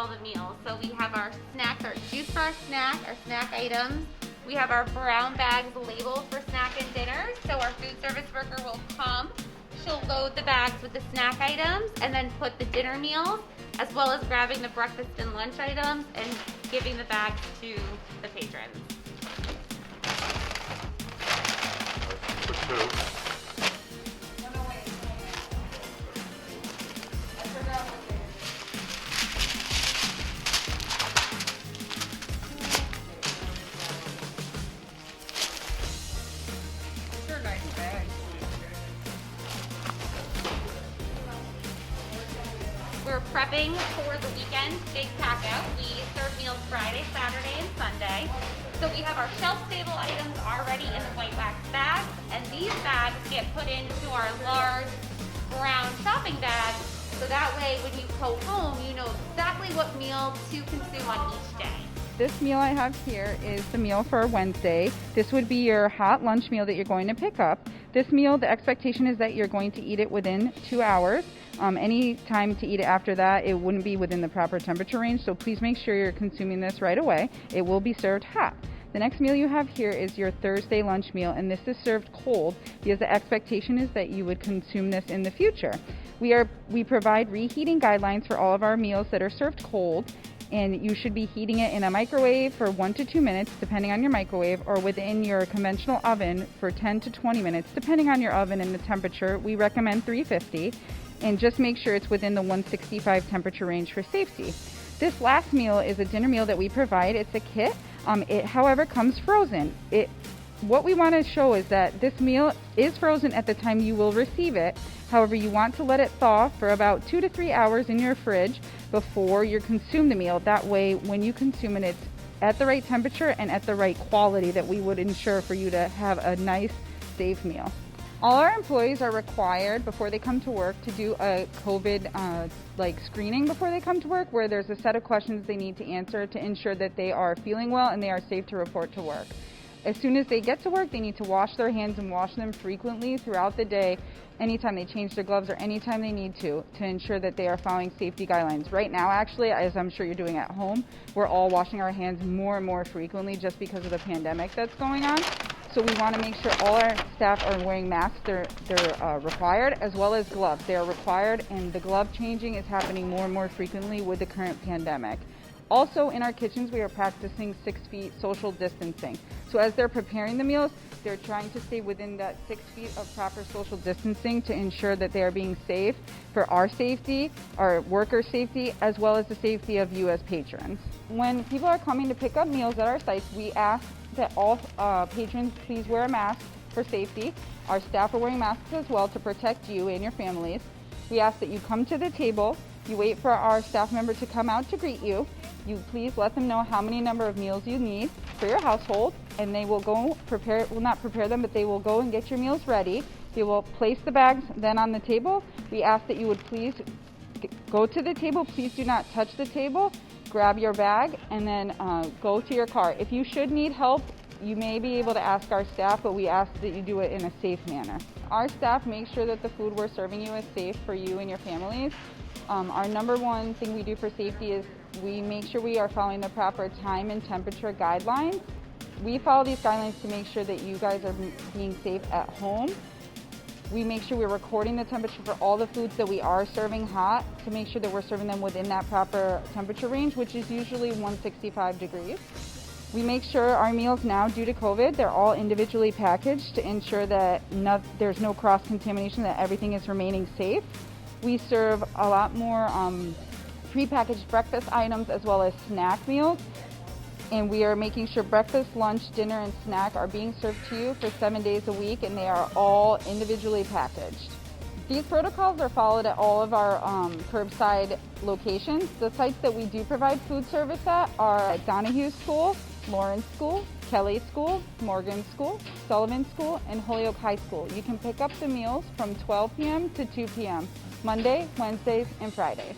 all the meals. So we have our snacks, our juice for our snack items. We have our brown bags labeled for snack and dinner. So our food service worker will come. She'll load the bags with the snack items and then put the dinner meals, as well as grabbing the breakfast and lunch items and giving the bags to the patrons. For two. We're prepping for the weekend big pack out. We serve meals Friday, Saturday, and Sunday. So we have our shelf-stable items already in the white wax bags, and these bags get put into our large brown shopping bags, so that way when you go home, you know exactly what meal to consume on each day. This meal I have here is the meal for Wednesday. This would be your hot lunch meal that you're going to pick up. This meal, the expectation is that you're going to eat it within 2 hours. Any time to eat it after that, it wouldn't be within the proper temperature range, so please make sure you're consuming this right away. It will be served hot. The next meal you have here is your Thursday lunch meal, and this is served cold because the expectation is that you would consume this in the future. We provide reheating guidelines for all of our meals that are served cold, and you should be heating it in a microwave for 1 to 2 minutes, depending on your microwave, or within your conventional oven for 10 to 20 minutes, depending on your oven and the temperature. We recommend 350, and just make sure it's within the 165 temperature range for safety. This last meal is a dinner meal that we provide. It's a kit. It, however, comes frozen. What we want to show is that this meal is frozen at the time you will receive it. However, you want to let it thaw for about 2 to 3 hours in your fridge before you consume the meal. That way, when you consume it, it's at the right temperature and at the right quality that we would ensure for you to have a nice, safe meal. All our employees are required before they come to work to do a COVID screening before they come to work, where there's a set of questions they need to answer to ensure that they are feeling well and they are safe to report to work. As soon as they get to work, they need to wash their hands and wash them frequently throughout the day, anytime they change their gloves or anytime they need to ensure that they are following safety guidelines. Right now, actually, as I'm sure you're doing at home, we're all washing our hands more and more frequently just because of the pandemic that's going on. So we want to make sure all our staff are wearing masks. They're required, as well as gloves. They are required, and the glove changing is happening more and more frequently with the current pandemic. Also, in our kitchens, we are practicing 6 feet social distancing. So as they're preparing the meals, they're trying to stay within that 6 feet of proper social distancing to ensure that they are being safe for our safety, our workers' safety, as well as the safety of you as patrons. When people are coming to pick up meals at our sites, we ask that all patrons please wear a mask for safety. Our staff are wearing masks as well to protect you and your families. We ask that you come to the table, you wait for our staff member to come out to greet you. You please let them know how many number of meals you need for your household, and they will go not prepare them, but they will go and get your meals ready. They will place the bags then on the table. We ask that you would please go to the table. Please do not touch the table. Grab your bag and then go to your car. If you should need help, you may be able to ask our staff, but we ask that you do it in a safe manner. Our staff make sure that the food we're serving you is safe for you and your families. Our number one thing we do for safety is we make sure we are following the proper time and temperature guidelines. We follow these guidelines to make sure that you guys are being safe at home. We make sure we're recording the temperature for all the foods that we are serving hot to make sure that we're serving them within that proper temperature range, which is usually 165 degrees. We make sure our meals now, due to COVID, they're all individually packaged to ensure that there's no cross-contamination, that everything is remaining safe. We serve a lot more prepackaged breakfast items as well as snack meals. And we are making sure breakfast, lunch, dinner, and snack are being served to you for 7 days a week, and they are all individually packaged. These protocols are followed at all of our curbside locations. The sites that we do provide food service at are Donahue School, Lawrence School, Kelly School, Morgan School, Sullivan School, and Holyoke High School. You can pick up the meals from 12 p.m. to 2 p.m. Monday, Wednesdays, and Fridays.